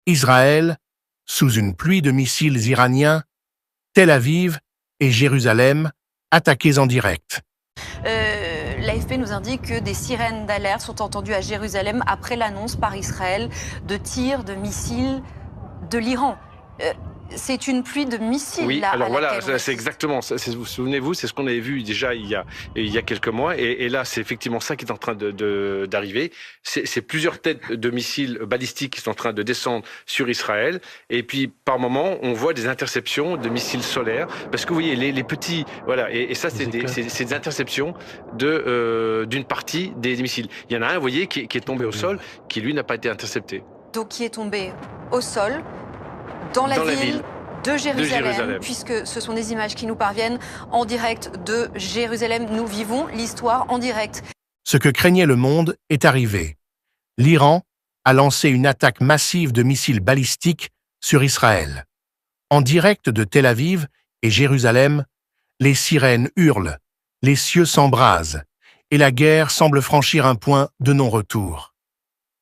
Israël, sous une pluie de missiles iraniens, Tel Aviv et Jérusalem, attaqués en direct. L'AFP nous indique que des sirènes d'alerte sont entendues à Jérusalem après l'annonce par Israël de tirs de missiles de l'Iran. C'est une pluie de missiles. Oui, là, alors voilà, c'est exactement. Vous souvenez-vous, c'est ce qu'on avait vu déjà il y a quelques mois. Et là, c'est effectivement ça qui est en train d'arriver. C'est plusieurs têtes de missiles balistiques qui sont en train de descendre sur Israël. Et puis, par moment, on voit des interceptions de missiles solaires. Parce que vous voyez, les petits... Voilà, et ça, c'est des interceptions d'une partie des missiles. Il y en a un, vous voyez, qui est tombé au sol, qui, lui, n'a pas été intercepté. Donc, qui est tombé au sol dans la ville de Jérusalem, puisque ce sont des images qui nous parviennent en direct de Jérusalem. Nous vivons l'histoire en direct. Ce que craignait le monde est arrivé. L'Iran a lancé une attaque massive de missiles balistiques sur Israël. En direct de Tel Aviv et Jérusalem, les sirènes hurlent, les cieux s'embrasent, et la guerre semble franchir un point de non-retour.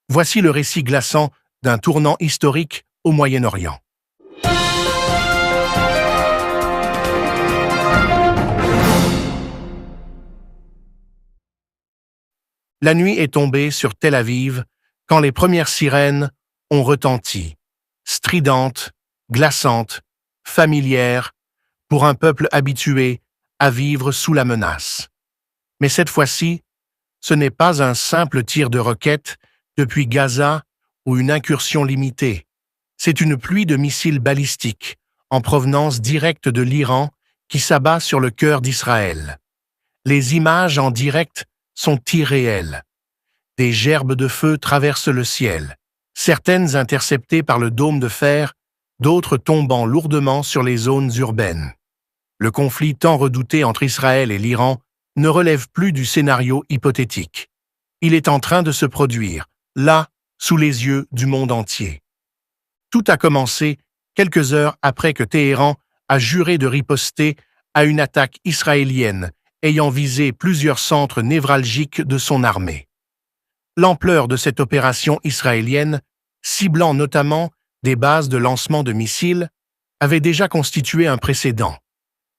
Voici le récit glaçant d'un tournant historique au Moyen-Orient. La nuit est tombée sur Tel Aviv quand les premières sirènes ont retenti, stridentes, glaçantes, familières, pour un peuple habitué à vivre sous la menace. Mais cette fois-ci, ce n'est pas un simple tir de roquettes depuis Gaza ou une incursion limitée. C'est une pluie de missiles balistiques en provenance directe de l'Iran qui s'abat sur le cœur d'Israël. Les images en direct sont irréelles. Des gerbes de feu traversent le ciel, certaines interceptées par le dôme de fer, d'autres tombant lourdement sur les zones urbaines. Le conflit tant redouté entre Israël et l'Iran ne relève plus du scénario hypothétique. Il est en train de se produire, là, sous les yeux du monde entier. Tout a commencé quelques heures après que Téhéran a juré de riposter à une attaque israélienne ayant visé plusieurs centres névralgiques de son armée. L'ampleur de cette opération israélienne, ciblant notamment des bases de lancement de missiles, avait déjà constitué un précédent.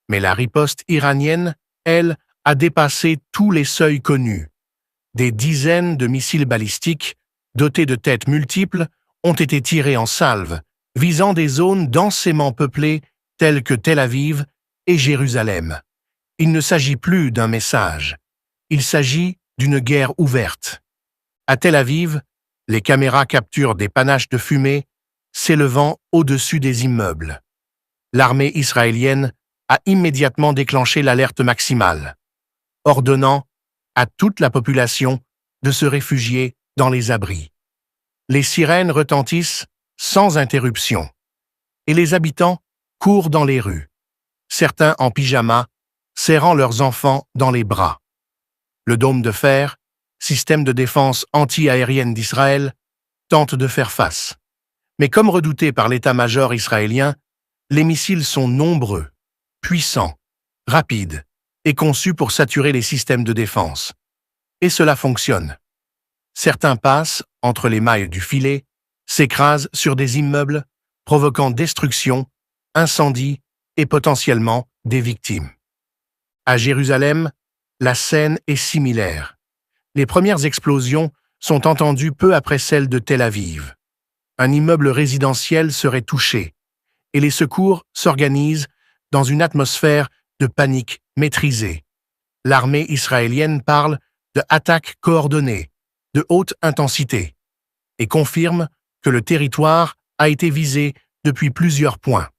Mais la riposte iranienne, elle, a dépassé tous les seuils connus. Des dizaines de missiles balistiques, dotés de têtes multiples, ont été tirés en salve, visant des zones densément peuplées telles que Tel Aviv et Jérusalem. Il ne s'agit plus d'un message. Il s'agit d'une guerre ouverte. À Tel Aviv, les caméras capturent des panaches de fumée s'élevant au-dessus des immeubles. L'armée israélienne a immédiatement déclenché l'alerte maximale, ordonnant à toute la population de se réfugier dans les abris. Les sirènes retentissent sans interruption, et les habitants courent dans les rues, certains en pyjama, serrant leurs enfants dans les bras. Le dôme de fer, système de défense anti-aérienne d'Israël, tente de faire face. Mais comme redouté par l'état-major israélien, les missiles sont nombreux, puissants, rapides et conçus pour saturer les systèmes de défense. Et cela fonctionne. Certains passent entre les mailles du filet, s'écrasent sur des immeubles, provoquant destruction, incendie et potentiellement des victimes. À Jérusalem, la scène est similaire. Les premières explosions sont entendues peu après celles de Tel Aviv. Un immeuble résidentiel serait touché, et les secours s'organisent dans une atmosphère de panique maîtrisée. L'armée israélienne parle de attaques coordonnées, de haute intensité, et confirme que le territoire a été visé depuis plusieurs points.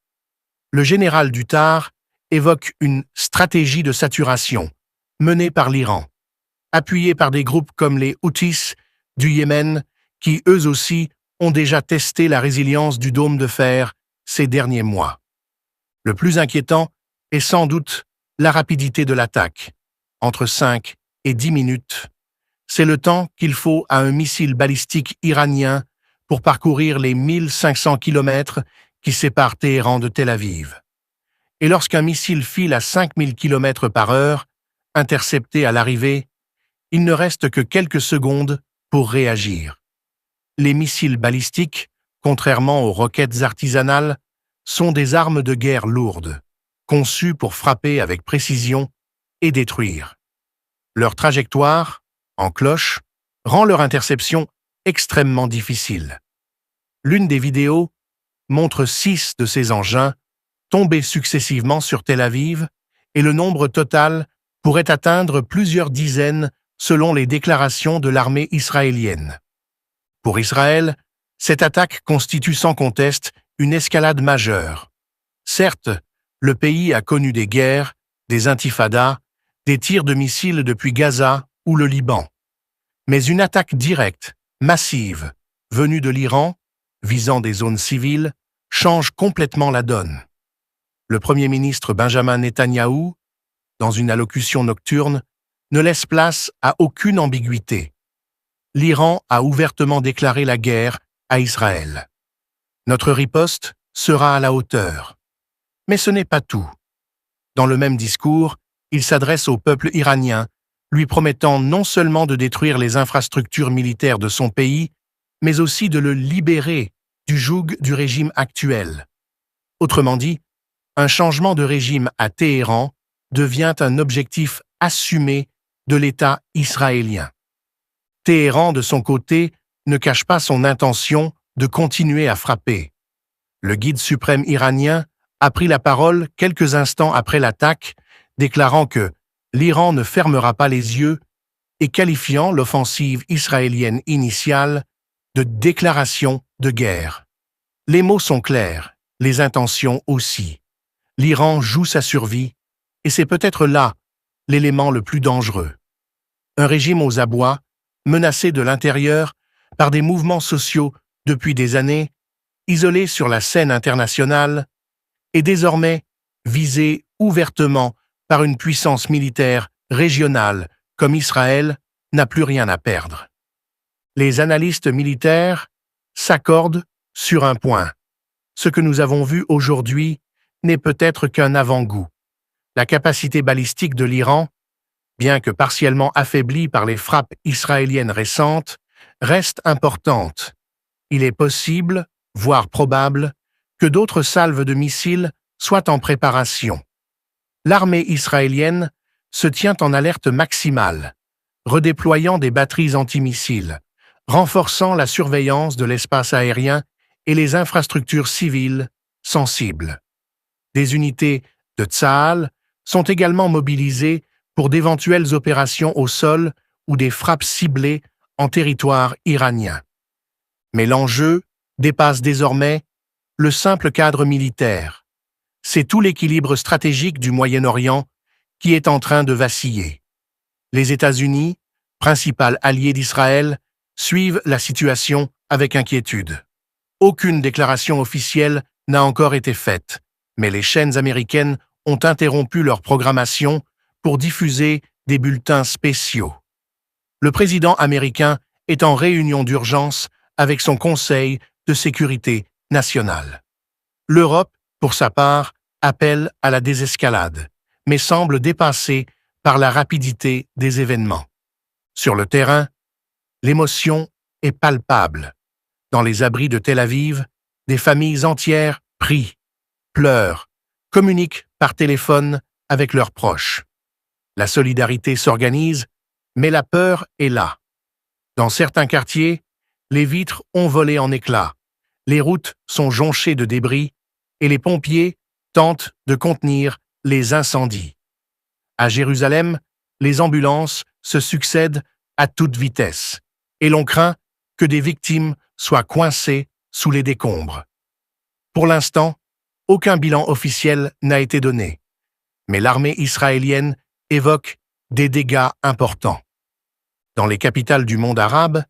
Le général Dutard évoque une stratégie de saturation menée par l'Iran, appuyée par des groupes comme les Houthis du Yémen, qui eux aussi ont déjà testé la résilience du dôme de fer ces derniers mois. Le plus inquiétant est sans doute la rapidité de l'attaque, entre 5 et 10 minutes. C'est le temps qu'il faut à un missile balistique iranien pour parcourir les 1500 kilomètres qui séparent Téhéran de Tel Aviv. Et lorsqu'un missile file à 5000 km/h, intercepté à l'arrivée, il ne reste que quelques secondes pour réagir. Les missiles balistiques contrairement aux roquettes artisanales, sont des armes de guerre lourdes, conçues pour frapper avec précision et détruire. Leur trajectoire, en cloche, rend leur interception extrêmement difficile. L'une des vidéos montre 6 de ces engins tombés successivement sur Tel Aviv et le nombre total pourrait atteindre plusieurs dizaines selon les déclarations de l'armée israélienne. Pour Israël, cette attaque constitue sans conteste une escalade majeure. Certes, le pays a connu des guerres, des intifadas, des tirs de missiles depuis Gaza ou le Liban. Mais une attaque directe, massive, venue de l'Iran, visant des zones civiles, change complètement la donne. Le Premier ministre Benjamin Netanyahou, dans une allocution nocturne, ne laisse place à aucune ambiguïté. L'Iran a ouvertement déclaré la guerre à Israël. Notre riposte sera à la hauteur. Mais ce n'est pas tout. Dans le même discours, il s'adresse au peuple iranien, lui promettant non seulement de détruire les infrastructures militaires de son pays, mais aussi de le libérer du joug du régime actuel. Autrement dit, un changement de régime à Téhéran devient un objectif assumé de l'État israélien. Téhéran, de son côté, ne cache pas son intention de continuer à frapper. Le guide suprême iranien a pris la parole quelques instants après l'attaque, déclarant que l'Iran ne fermera pas les yeux et qualifiant l'offensive israélienne initiale de déclaration de guerre. Les mots sont clairs, les intentions aussi. L'Iran joue sa survie, et c'est peut-être là l'élément le plus dangereux. Un régime aux abois, menacé de l'intérieur par des mouvements sociaux depuis des années, isolé sur la scène internationale, est désormais visé ouvertement par une puissance militaire régionale comme Israël n'a plus rien à perdre. Les analystes militaires s'accordent sur un point. Ce que nous avons vu aujourd'hui n'est peut-être qu'un avant-goût. La capacité balistique de l'Iran, bien que partiellement affaiblie par les frappes israéliennes récentes, reste importante. Il est possible, voire probable, que d'autres salves de missiles soient en préparation. L'armée israélienne se tient en alerte maximale, redéployant des batteries antimissiles, renforçant la surveillance de l'espace aérien et les infrastructures civiles sensibles. Des unités de Tsahal sont également mobilisées pour d'éventuelles opérations au sol ou des frappes ciblées en territoire iranien. Mais l'enjeu dépasse désormais le simple cadre militaire. C'est tout l'équilibre stratégique du Moyen-Orient qui est en train de vaciller. Les États-Unis, principal allié d'Israël, suivent la situation avec inquiétude. Aucune déclaration officielle n'a encore été faite, mais les chaînes américaines ont interrompu leur programmation pour diffuser des bulletins spéciaux. Le président américain est en réunion d'urgence avec son Conseil de sécurité nationale. L'Europe, pour sa part, appelle à la désescalade, mais semble dépassée par la rapidité des événements. Sur le terrain, l'émotion est palpable. Dans les abris de Tel Aviv, des familles entières prient, pleurent, communiquent par téléphone avec leurs proches. La solidarité s'organise, mais la peur est là. Dans certains quartiers, les vitres ont volé en éclats, les routes sont jonchées de débris et les pompiers tentent de contenir les incendies. À Jérusalem, les ambulances se succèdent à toute vitesse et l'on craint que des victimes soient coincées sous les décombres. Pour l'instant, aucun bilan officiel n'a été donné, mais l'armée israélienne évoque des dégâts importants. Dans les capitales du monde arabe,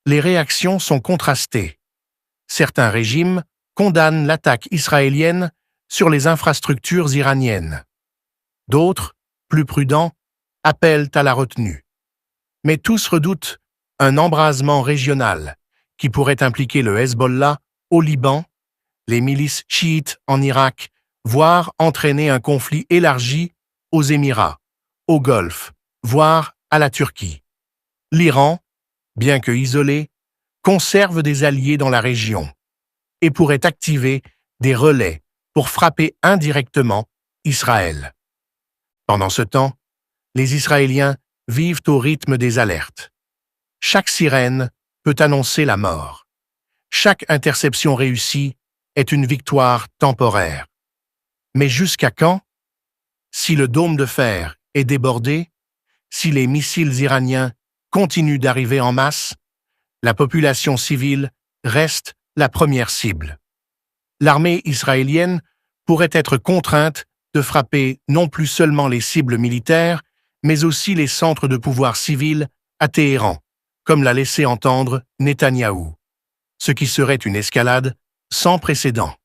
les réactions sont contrastées. Certains régimes condamnent l'attaque israélienne sur les infrastructures iraniennes. D'autres, plus prudents, appellent à la retenue. Mais tous redoutent un embrasement régional qui pourrait impliquer le Hezbollah au Liban, les milices chiites en Irak, voire entraîner un conflit élargi aux Émirats, au Golfe, voire à la Turquie. L'Iran, bien que isolé, conserve des alliés dans la région. et pourrait activer des relais pour frapper indirectement Israël. Pendant ce temps, les Israéliens vivent au rythme des alertes. Chaque sirène peut annoncer la mort. Chaque interception réussie est une victoire temporaire. Mais jusqu'à quand? Si le dôme de fer est débordé, si les missiles iraniens continuent d'arriver en masse, la population civile reste la première cible. L'armée israélienne pourrait être contrainte de frapper non plus seulement les cibles militaires, mais aussi les centres de pouvoir civil à Téhéran, comme l'a laissé entendre Netanyahou, ce qui serait une escalade sans précédent.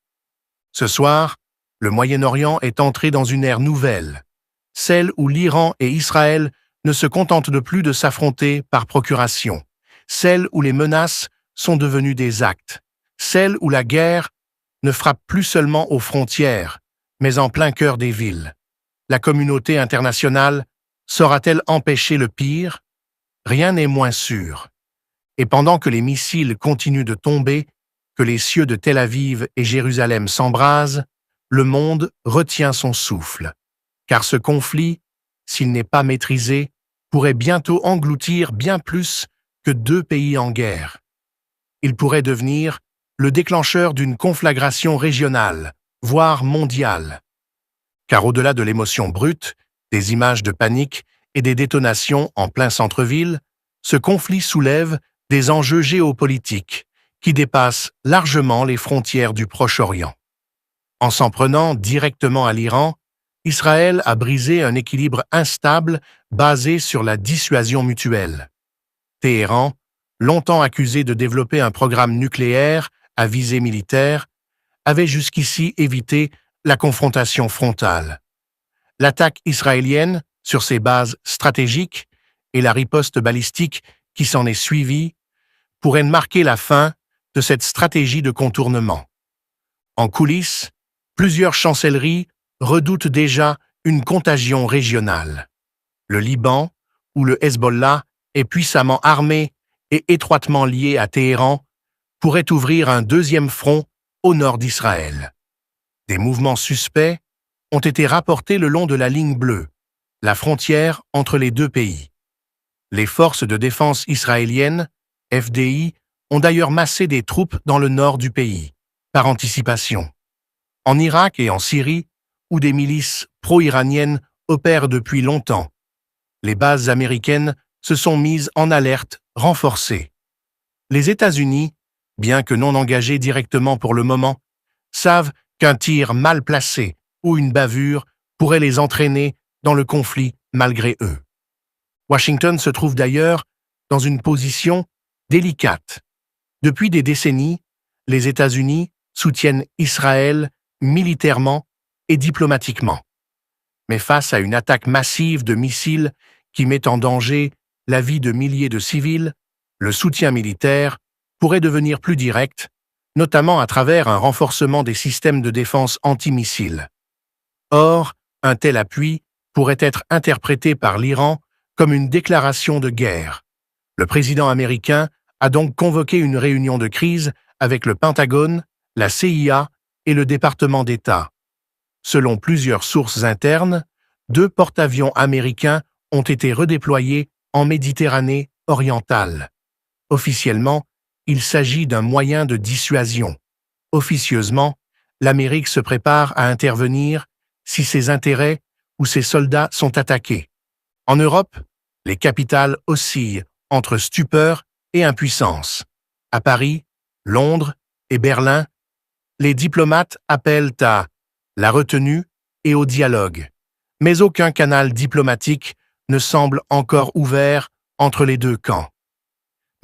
Ce soir, le Moyen-Orient est entré dans une ère nouvelle, celle où l'Iran et Israël ne se contentent de plus de s'affronter par procuration, celle où les menaces sont devenues des actes, celle où la guerre ne frappe plus seulement aux frontières, mais en plein cœur des villes. La communauté internationale saura-t-elle empêcher le pire? Rien n'est moins sûr. Et pendant que les missiles continuent de tomber, que les cieux de Tel Aviv et Jérusalem s'embrasent, le monde retient son souffle. Car ce conflit, s'il n'est pas maîtrisé, pourrait bientôt engloutir bien plus que 2 pays en guerre. Il pourrait devenir le déclencheur d'une conflagration régionale, voire mondiale. Car au-delà de l'émotion brute, des images de panique et des détonations en plein centre-ville, ce conflit soulève des enjeux géopolitiques qui dépassent largement les frontières du Proche-Orient. En s'en prenant directement à l'Iran, Israël a brisé un équilibre instable basé sur la dissuasion mutuelle. Téhéran, longtemps accusé de développer un programme nucléaire à visée militaire, avait jusqu'ici évité la confrontation frontale. L'attaque israélienne sur ses bases stratégiques et la riposte balistique qui s'en est suivie pourraient marquer la fin de cette stratégie de contournement. En coulisses, plusieurs chancelleries redoutent déjà une contagion régionale. Le Liban, où le Hezbollah est puissamment armé et étroitement lié à Téhéran, pourrait ouvrir un deuxième front au nord d'Israël. Des mouvements suspects ont été rapportés le long de la ligne bleue, la frontière entre les 2 pays. Les forces de défense israéliennes, FDI, ont d'ailleurs massé des troupes dans le nord du pays, par anticipation. En Irak et en Syrie, où des milices pro-iraniennes opèrent depuis longtemps, les bases américaines se sont mises en alerte renforcée. Les États-Unis, bien que non engagés directement pour le moment, savent qu'un tir mal placé ou une bavure pourrait les entraîner dans le conflit malgré eux. Washington se trouve d'ailleurs dans une position délicate. Depuis des décennies, les États-Unis soutiennent Israël militairement et diplomatiquement. Mais face à une attaque massive de missiles qui met en danger la vie de milliers de civils, le soutien militaire pourrait devenir plus direct, notamment à travers un renforcement des systèmes de défense antimissiles. Or, un tel appui pourrait être interprété par l'Iran comme une déclaration de guerre. Le président américain a donc convoqué une réunion de crise avec le Pentagone, la CIA et le département d'État. Selon plusieurs sources internes, 2 porte-avions américains ont été redéployés en Méditerranée orientale. Officiellement, il s'agit d'un moyen de dissuasion. Officieusement, l'Amérique se prépare à intervenir si ses intérêts ou ses soldats sont attaqués. En Europe, les capitales oscillent entre stupeur et impuissance. À Paris, Londres et Berlin, les diplomates appellent à la retenue et au dialogue. Mais aucun canal diplomatique ne semble encore ouvert entre les 2 camps.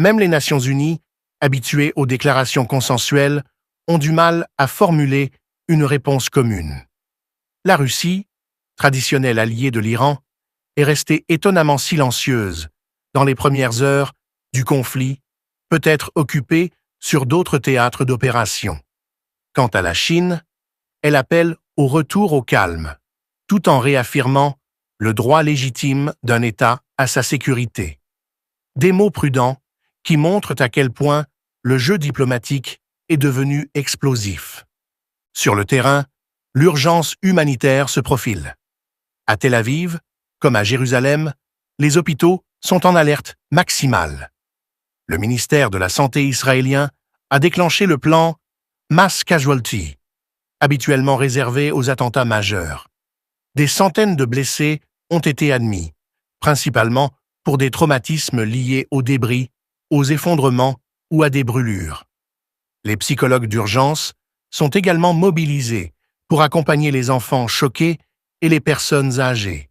Même les Nations Unies, habituées aux déclarations consensuelles, ont du mal à formuler une réponse commune. La Russie, traditionnelle alliée de l'Iran, est restée étonnamment silencieuse dans les premières heures du conflit, peut-être occupée sur d'autres théâtres d'opération. Quant à la Chine, elle appelle au retour au calme, tout en réaffirmant le droit légitime d'un État à sa sécurité. Des mots prudents qui montrent à quel point le jeu diplomatique est devenu explosif. Sur le terrain, l'urgence humanitaire se profile. À Tel Aviv, comme à Jérusalem, les hôpitaux sont en alerte maximale. Le ministère de la Santé israélien a déclenché le plan Mass Casualty, habituellement réservé aux attentats majeurs. Des centaines de blessés ont été admis, principalement pour des traumatismes liés aux débris, aux effondrements ou à des brûlures. Les psychologues d'urgence sont également mobilisés pour accompagner les enfants choqués et les personnes âgées.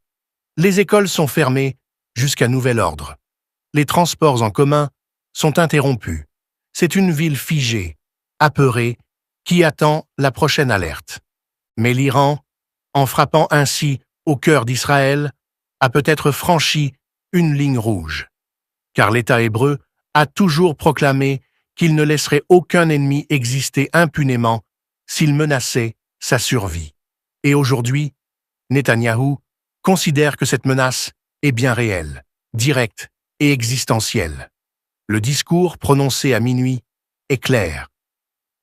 Les écoles sont fermées jusqu'à nouvel ordre. Les transports en commun sont interrompus. C'est une ville figée, apeurée, qui attend la prochaine alerte. Mais l'Iran, en frappant ainsi au cœur d'Israël, a peut-être franchi une ligne rouge. Car l'État hébreu a toujours proclamé qu'il ne laisserait aucun ennemi exister impunément s'il menaçait sa survie. Et aujourd'hui, Netanyahou considère que cette menace est bien réelle, directe et existentielle. Le discours prononcé à minuit est clair.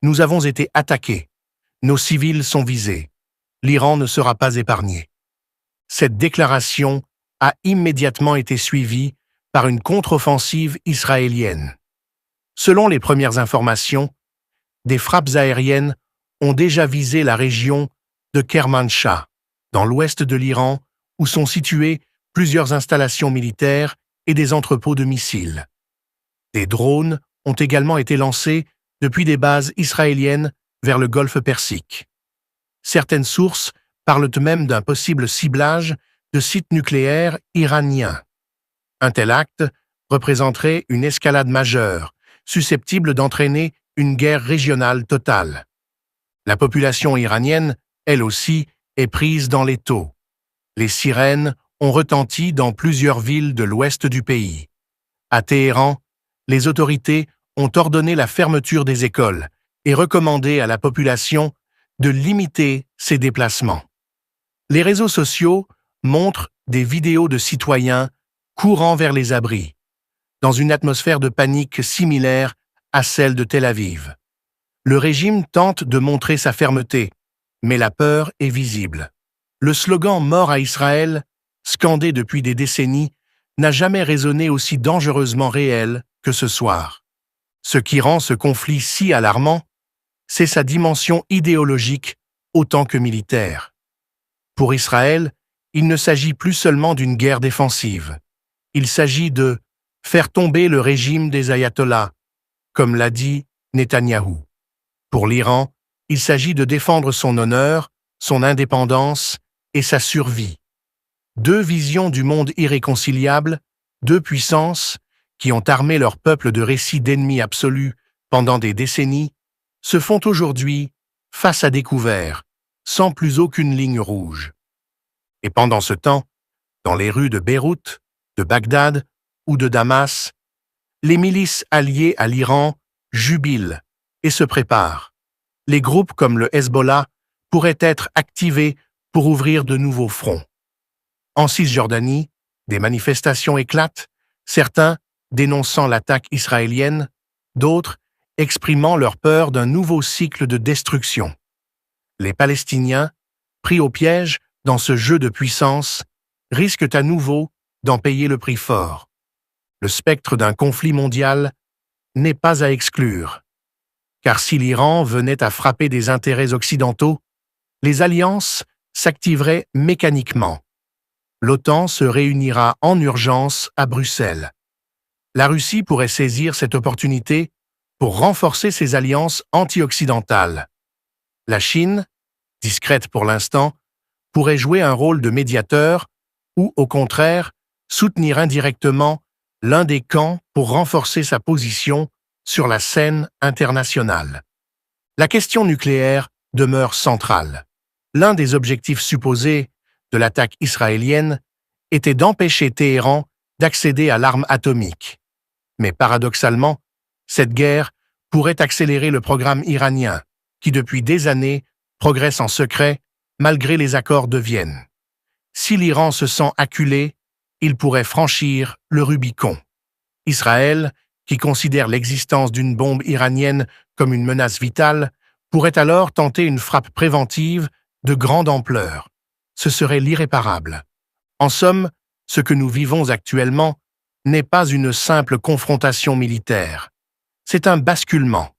Nous avons été attaqués. Nos civils sont visés. L'Iran ne sera pas épargné. Cette déclaration a immédiatement été suivie par une contre-offensive israélienne. Selon les premières informations, des frappes aériennes ont déjà visé la région de Kermanshah, dans l'ouest de l'Iran, où sont situées plusieurs installations militaires et des entrepôts de missiles. Des drones ont également été lancés depuis des bases israéliennes vers le golfe Persique. Certaines sources parlent même d'un possible ciblage de sites nucléaires iraniens. Un tel acte représenterait une escalade majeure, susceptible d'entraîner une guerre régionale totale. La population iranienne, elle aussi, est prise dans l'étau. Les sirènes ont retenti dans plusieurs villes de l'ouest du pays. À Téhéran, les autorités ont ordonné la fermeture des écoles et recommandé à la population de limiter ses déplacements. Les réseaux sociaux montrent des vidéos de citoyens courant vers les abris, dans une atmosphère de panique similaire à celle de Tel Aviv. Le régime tente de montrer sa fermeté, mais la peur est visible. Le slogan « Mort à Israël », scandé depuis des décennies, n'a jamais résonné aussi dangereusement réel que ce soir. Ce qui rend ce conflit si alarmant, c'est sa dimension idéologique autant que militaire. Pour Israël, il ne s'agit plus seulement d'une guerre défensive. Il s'agit de faire tomber le régime des ayatollahs, comme l'a dit Netanyahou. Pour l'Iran, il s'agit de défendre son honneur, son indépendance et sa survie. Deux visions du monde irréconciliables, deux puissances qui ont armé leur peuple de récits d'ennemis absolus pendant des décennies, se font aujourd'hui face à découvert, sans plus aucune ligne rouge. Et pendant ce temps, dans les rues de Beyrouth, de Bagdad ou de Damas, les milices alliées à l'Iran jubilent et se préparent. Les groupes comme le Hezbollah pourraient être activés pour ouvrir de nouveaux fronts. En Cisjordanie, des manifestations éclatent, certains dénonçant l'attaque israélienne, d'autres exprimant leur peur d'un nouveau cycle de destruction. Les Palestiniens, pris au piège dans ce jeu de puissance, risquent à nouveau d'en payer le prix fort. Le spectre d'un conflit mondial n'est pas à exclure, car si l'Iran venait à frapper des intérêts occidentaux, les alliances s'activeraient mécaniquement. L'OTAN se réunira en urgence à Bruxelles. La Russie pourrait saisir cette opportunité pour renforcer ses alliances anti-occidentales. La Chine, discrète pour l'instant, pourrait jouer un rôle de médiateur ou, au contraire, soutenir indirectement l'un des camps pour renforcer sa position sur la scène internationale. La question nucléaire demeure centrale. L'un des objectifs supposés de l'attaque israélienne était d'empêcher Téhéran d'accéder à l'arme atomique. Mais paradoxalement, cette guerre pourrait accélérer le programme iranien, qui depuis des années progresse en secret malgré les accords de Vienne. Si l'Iran se sent acculé, il pourrait franchir le Rubicon. Israël qui considère l'existence d'une bombe iranienne comme une menace vitale, pourrait alors tenter une frappe préventive de grande ampleur. Ce serait l'irréparable. En somme, ce que nous vivons actuellement n'est pas une simple confrontation militaire. C'est un basculement.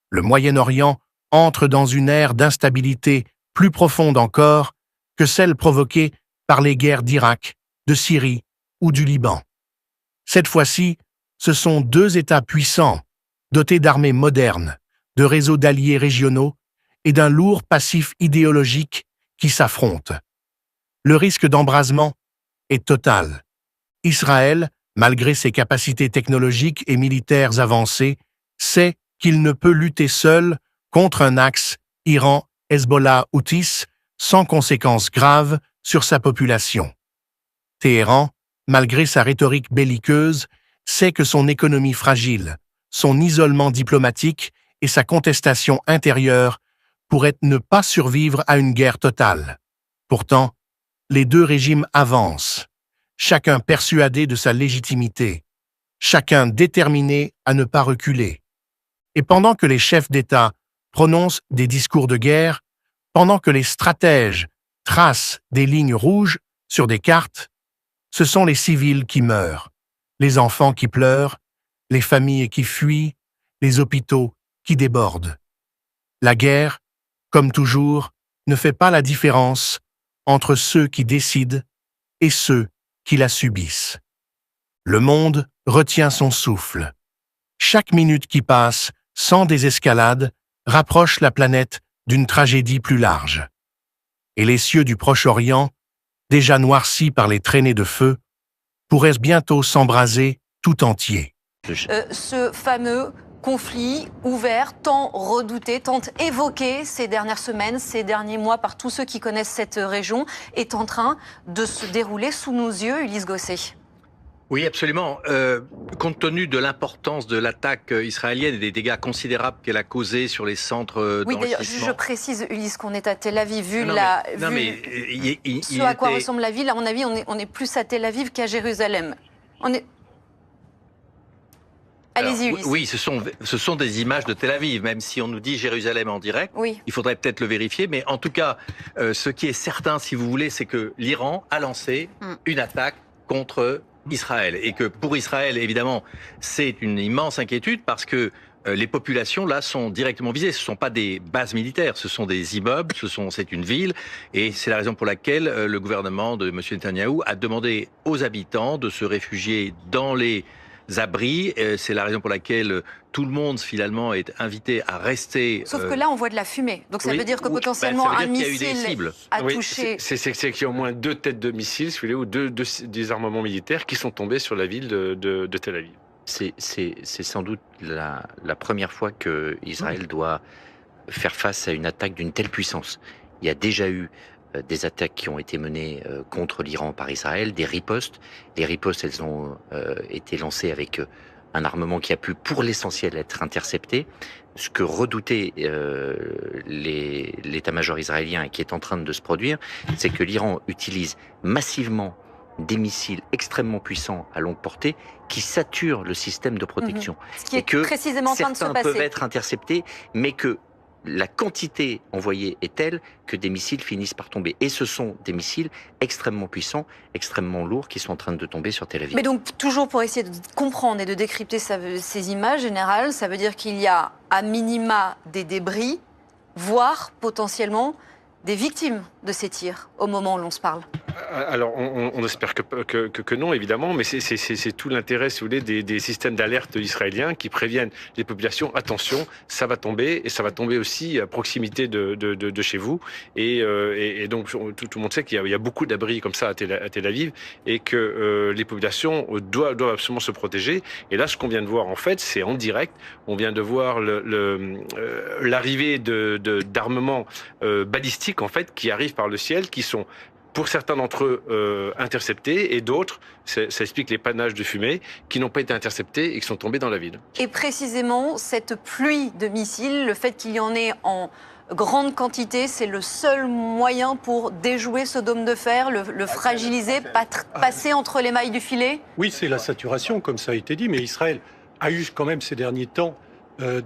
Le Moyen-Orient entre dans une ère d'instabilité plus profonde encore que celle provoquée par les guerres d'Irak, de Syrie ou du Liban. Cette fois-ci, ce sont deux États puissants, dotés d'armées modernes, de réseaux d'alliés régionaux et d'un lourd passif idéologique qui s'affrontent. Le risque d'embrasement est total. Israël, malgré ses capacités technologiques et militaires avancées, sait qu'il ne peut lutter seul contre un axe Iran-Hezbollah-Houthis sans conséquences graves sur sa population. Téhéran, malgré sa rhétorique belliqueuse, sait que son économie fragile, son isolement diplomatique et sa contestation intérieure pourraient ne pas survivre à une guerre totale. Pourtant, les deux régimes avancent, chacun persuadé de sa légitimité, chacun déterminé à ne pas reculer. Et pendant que les chefs d'État prononcent des discours de guerre, pendant que les stratèges tracent des lignes rouges sur des cartes, ce sont les civils qui meurent, les enfants qui pleurent, les familles qui fuient, les hôpitaux qui débordent. La guerre, comme toujours, ne fait pas la différence entre ceux qui décident et ceux qui la subissent. Le monde retient son souffle. Chaque minute qui passe sans désescalade rapproche la planète d'une tragédie plus large. Et les cieux du Proche-Orient, déjà noircis par les traînées de feu, pourraient bientôt s'embraser tout entier. Ce fameux conflit ouvert, tant redouté, tant évoqué ces dernières semaines, ces derniers mois par tous ceux qui connaissent cette région, est en train de se dérouler sous nos yeux, Ulysse Gosset. Oui, absolument. Compte tenu de l'importance de l'attaque israélienne et des dégâts considérables qu'elle a causés sur les centres oui, d'ailleurs, je précise, Ulysse, qu'on est à Tel Aviv. Ce à quoi ressemble la ville, à mon avis, on est plus à Tel Aviv qu'à Jérusalem. Allez-y, Ulysse. Oui, ce sont des images de Tel Aviv, même si on nous dit Jérusalem en direct. Oui. Il faudrait peut-être le vérifier, mais en tout cas, ce qui est certain, si vous voulez, c'est que l'Iran a lancé une attaque contre Israël. Et que pour Israël, évidemment, c'est une immense inquiétude parce que les populations, là, sont directement visées. Ce ne sont pas des bases militaires, ce sont des immeubles, c'est une ville. Et c'est la raison pour laquelle le gouvernement de M. Netanyahou a demandé aux habitants de se réfugier dans les abris. C'est la raison pour laquelle tout le monde, finalement, est invité à rester... Sauf que là, on voit de la fumée. Donc ça veut dire que potentiellement un missile a touché... C'est qu'il y a au moins 2 têtes de missiles, si vous voulez, ou deux désarmements militaires qui sont tombés sur la ville de Tel Aviv. C'est sans doute la première fois que Israël doit faire face à une attaque d'une telle puissance. Il y a déjà eu des attaques qui ont été menées contre l'Iran par Israël, des ripostes. Les ripostes, elles ont été lancées avec un armement qui a pu, pour l'essentiel, être intercepté. Ce que redoutait l'état-major israélien et qui est en train de se produire, c'est que l'Iran utilise massivement des missiles extrêmement puissants à longue portée qui saturent le système de protection. Ce qui est précisément en train de se passer. Certains peuvent être interceptés, mais que la quantité envoyée est telle que des missiles finissent par tomber. Et ce sont des missiles extrêmement puissants, extrêmement lourds, qui sont en train de tomber sur Tel Aviv. Mais donc, toujours pour essayer de comprendre et de décrypter ces images générales, ça veut dire qu'il y a à minima des débris, voire potentiellement des victimes de ces tirs au moment où l'on se parle. Alors, on espère que non, évidemment, mais c'est tout l'intérêt, si vous voulez, des systèmes d'alerte israéliens qui préviennent les populations, attention, ça va tomber, et ça va tomber aussi à proximité de chez vous. Et donc, tout le monde sait qu'il y a beaucoup d'abris comme ça à Tel Aviv, et que les populations doivent absolument se protéger. Et là, ce qu'on vient de voir, en fait, c'est en direct. On vient de voir l'arrivée d'armements balistiques, en fait, qui arrivent par le ciel, qui sont pour certains d'entre eux interceptés, et d'autres, ça explique les panaches de fumée, qui n'ont pas été interceptés et qui sont tombés dans la ville. Et précisément, cette pluie de missiles, le fait qu'il y en ait en grande quantité, c'est le seul moyen pour déjouer ce dôme de fer, le fragiliser, passer entre les mailles du filet? Oui, c'est la saturation, comme ça a été dit, mais Israël a eu quand même ces derniers temps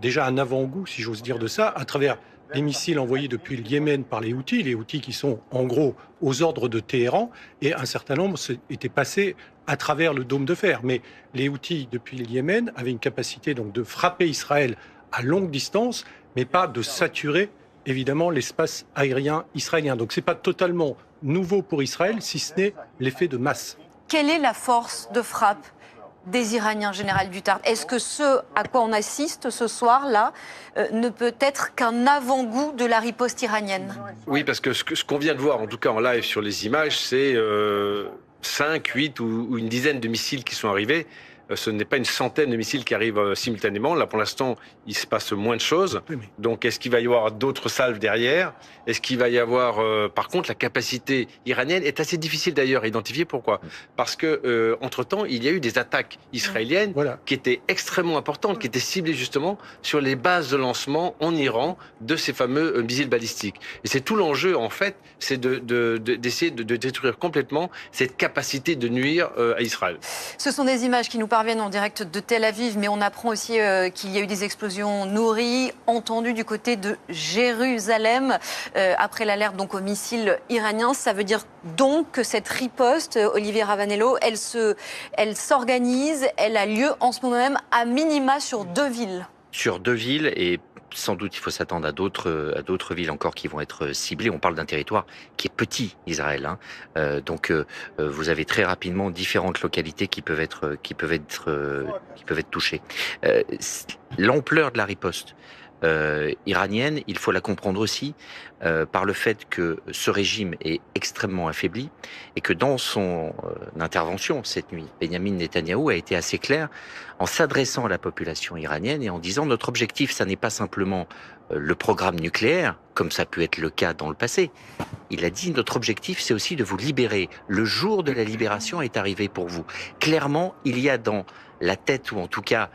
déjà un avant-goût, si j'ose dire de ça, à travers les missiles envoyés depuis le Yémen par les Houthis qui sont en gros aux ordres de Téhéran, et un certain nombre étaient passés à travers le dôme de fer. Mais les Houthis, depuis le Yémen, avaient une capacité donc de frapper Israël à longue distance, mais pas de saturer évidemment l'espace aérien israélien. Donc c'est pas totalement nouveau pour Israël, si ce n'est l'effet de masse. Quelle est la force de frappe des Iraniens, général Dutart? Est-ce que ce à quoi on assiste ce soir-là ne peut être qu'un avant-goût de la riposte iranienne? Oui, parce que ce qu'on vient de voir, en tout cas en live sur les images, c'est 5, 8 ou une dizaine de missiles qui sont arrivés. Ce n'est pas une centaine de missiles qui arrivent simultanément. Là, pour l'instant, il se passe moins de choses. Donc, est-ce qu'il va y avoir d'autres salves derrière? Est-ce qu'il va y avoir... par contre, la capacité iranienne est assez difficile d'ailleurs à identifier. Pourquoi? Parce que, entre-temps, il y a eu des attaques israéliennes qui étaient extrêmement importantes, qui étaient ciblées justement sur les bases de lancement en Iran de ces fameux missiles balistiques. Et c'est tout l'enjeu, en fait, c'est d'essayer de détruire complètement cette capacité de nuire à Israël. Ce sont des images qui nous parviennent en direct de Tel Aviv, mais on apprend aussi qu'il y a eu des explosions nourries entendues du côté de Jérusalem après l'alerte donc aux missiles iraniens. Ça veut dire donc que cette riposte, Olivier Ravanello, elle s'organise, elle a lieu en ce moment même à minima sur 2 villes. Sur 2 villes, et sans doute il faut s'attendre à d'autres villes encore qui vont être ciblées. On parle d'un territoire qui est petit, Israël. Donc vous avez très rapidement différentes localités qui peuvent être touchées. L'ampleur de la riposte iranienne, il faut la comprendre aussi par le fait que ce régime est extrêmement affaibli et que dans son intervention cette nuit, Benyamin Netanyahou a été assez clair en s'adressant à la population iranienne et en disant notre objectif, ça n'est pas simplement le programme nucléaire, comme ça a pu être le cas dans le passé. Il a dit notre objectif, c'est aussi de vous libérer. Le jour de la libération est arrivé pour vous. Clairement, il y a dans la tête, ou en tout cas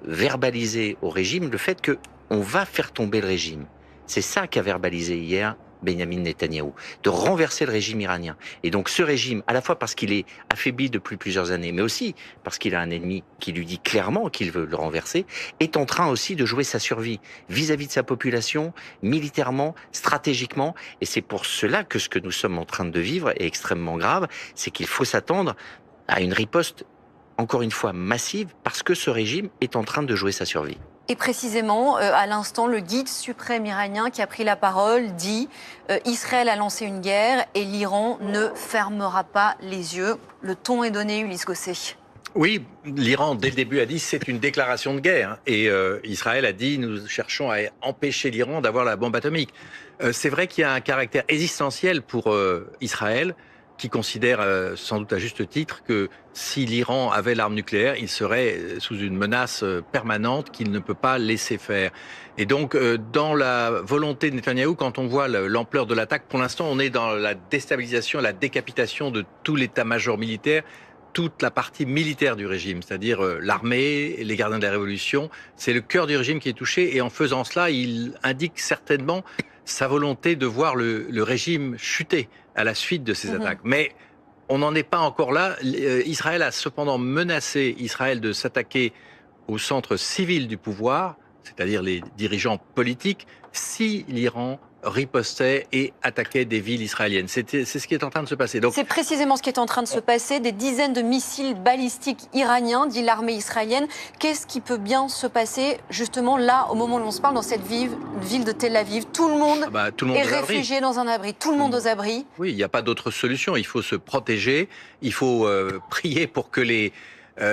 verbalisé au régime, le fait que on va faire tomber le régime. C'est ça qu'a verbalisé hier Benyamin Netanyahou, de renverser le régime iranien. Et donc ce régime, à la fois parce qu'il est affaibli depuis plusieurs années, mais aussi parce qu'il a un ennemi qui lui dit clairement qu'il veut le renverser, est en train aussi de jouer sa survie vis-à-vis de sa population, militairement, stratégiquement. Et c'est pour cela que ce que nous sommes en train de vivre est extrêmement grave, c'est qu'il faut s'attendre à une riposte, encore une fois, massive, parce que ce régime est en train de jouer sa survie. Et précisément, à l'instant, le guide suprême iranien qui a pris la parole dit Israël a lancé une guerre et l'Iran ne fermera pas les yeux. Le ton est donné, Ulysse Gosset. Oui, l'Iran, dès le début, a dit c'est une déclaration de guerre. Et Israël a dit nous cherchons à empêcher l'Iran d'avoir la bombe atomique. C'est vrai qu'il y a un caractère existentiel pour Israël, qui considère sans doute à juste titre que si l'Iran avait l'arme nucléaire, il serait sous une menace permanente qu'il ne peut pas laisser faire. Et donc, dans la volonté de Netanyahou, quand on voit l'ampleur de l'attaque, pour l'instant, on est dans la déstabilisation, la décapitation de tout l'état-major militaire, toute la partie militaire du régime, c'est-à-dire l'armée, les gardiens de la révolution. C'est le cœur du régime qui est touché. Et en faisant cela, il indique certainement sa volonté de voir le régime chuter à la suite de ces attaques. Mais on n'en est pas encore là. Israël a cependant menacé Israël de s'attaquer au centre civil du pouvoir, c'est-à-dire les dirigeants politiques, si l'Iran ripostait et attaquait des villes israéliennes. C'est ce qui est en train de se passer. C'est précisément ce qui est en train de se passer. Des dizaines de missiles balistiques iraniens, dit l'armée israélienne. Qu'est-ce qui peut bien se passer, justement, là, au moment où on se parle, dans cette ville de Tel Aviv? Tout le monde est réfugié dans un abri. Tout le monde aux abris. Oui, il n'y a pas d'autre solution. Il faut se protéger. Il faut prier pour que les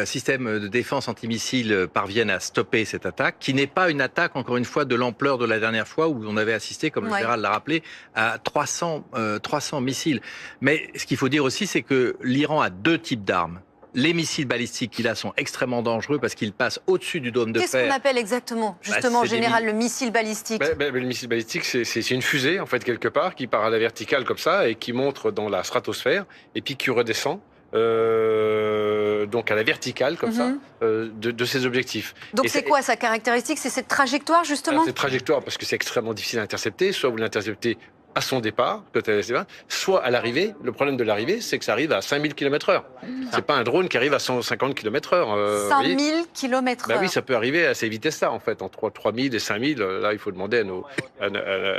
systèmes de défense antimissiles parviennent à stopper cette attaque, qui n'est pas une attaque, encore une fois, de l'ampleur de la dernière fois où on avait assisté, comme le général l'a rappelé, à 300 missiles. Mais ce qu'il faut dire aussi, c'est que l'Iran a 2 types d'armes. Les missiles balistiques qu'il a sont extrêmement dangereux parce qu'ils passent au-dessus du dôme de fer. Qu'est-ce qu'on appelle exactement, justement, en général, le missile balistique? Le missile balistique, c'est une fusée, en fait, quelque part, qui part à la verticale comme ça et qui monte dans la stratosphère et puis qui redescend. Donc à la verticale comme ça de ses objectifs. Donc c'est quoi sa caractéristique? C'est cette trajectoire justement? Cette trajectoire parce que c'est extrêmement difficile à intercepter. Soit vous l'interceptez à son départ, soit à l'arrivée. Le problème de l'arrivée, c'est que ça arrive à 5000 km/h. C'est pas un drone qui arrive à 150 km/h. 5000 km/h. Bah oui, ça peut arriver à ces vitesses-là, en fait, entre 3000 et 5000. Là, il faut demander à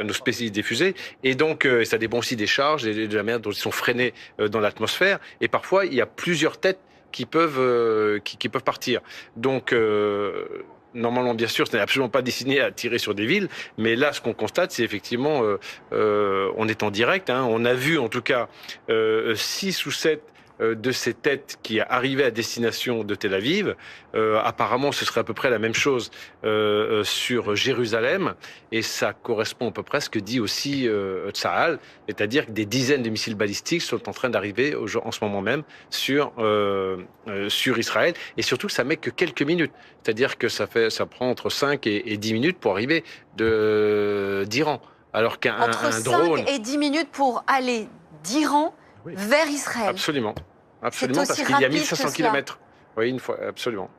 nos spécialistes des fusées. Et donc, ça dépend aussi des charges et de la manière dont ils sont freinés dans l'atmosphère. Et parfois, il y a plusieurs têtes qui peuvent partir. Donc, normalement, bien sûr, ce n'est absolument pas destiné à tirer sur des villes, mais là, ce qu'on constate, c'est effectivement, on est en direct. On a vu, en tout cas, 6 ou 7 de ces têtes qui arrivaient à destination de Tel Aviv. Apparemment, ce serait à peu près la même chose sur Jérusalem, et ça correspond à peu près à ce que dit aussi Tsahal, c'est-à-dire que des dizaines de missiles balistiques sont en train d'arriver en ce moment même sur Israël, et surtout, ça met que quelques minutes, c'est-à-dire que ça prend entre 5 et 10 minutes pour arriver d'Iran, alors qu'un drone... Entre 5 et 10 minutes pour aller d'Iran vers Israël. Absolument, C'est parce aussi qu'il y a rapide 1500 que cela. km. Oui, une fois, absolument.